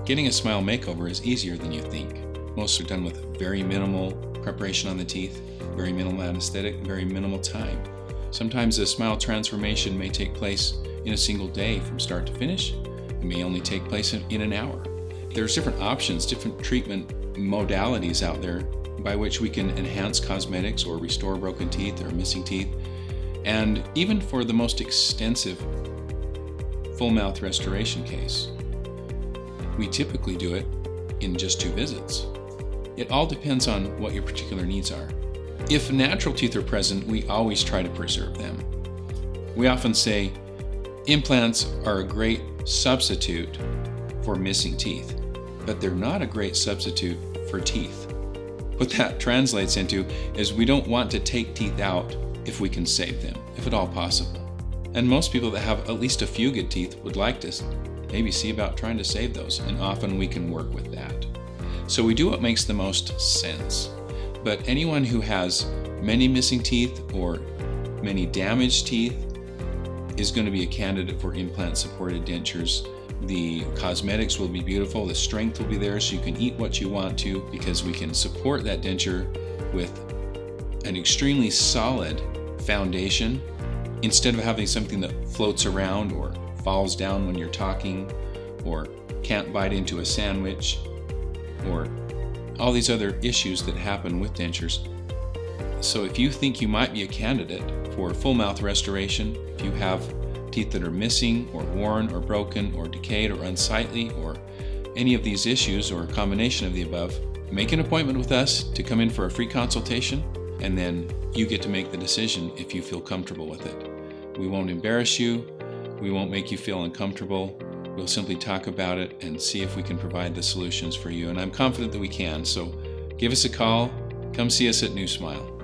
Getting a smile makeover is easier than you think. Most are done with very minimal preparation on the teeth, very minimal anesthetic, very minimal time. Sometimes a smile transformation may take place in a single day from start to finish. It may only take place in an hour. There's different options, different treatment modalities out there by which we can enhance cosmetics or restore broken teeth or missing teeth. And even for the most extensive full mouth restoration case, we typically do it in just 2 visits. It all depends on what your particular needs are. If natural teeth are present, we always try to preserve them. We often say implants are a great substitute for missing teeth, but they're not a great substitute for teeth. What that translates into is we don't want to take teeth out if we can save them, if at all possible. And most people that have at least a few good teeth would like to maybe see about trying to save those, and often we can work with that. So we do what makes the most sense. But anyone who has many missing teeth or many damaged teeth is going to be a candidate for implant-supported dentures. The cosmetics will be beautiful, the strength will be there so you can eat what you want to, because we can support that denture with an extremely solid foundation instead of having something that floats around or falls down when you're talking, or can't bite into a sandwich, or all these other issues that happen with dentures. So if you think you might be a candidate for full mouth restoration, if you have teeth that are missing or worn or broken or decayed or unsightly or any of these issues or a combination of the above, make an appointment with us to come in for a free consultation, and then you get to make the decision if you feel comfortable with it. We won't embarrass you. We won't make you feel uncomfortable. We'll simply talk about it and see if we can provide the solutions for you. And I'm confident that we can. So give us a call. Come see us at New Smile.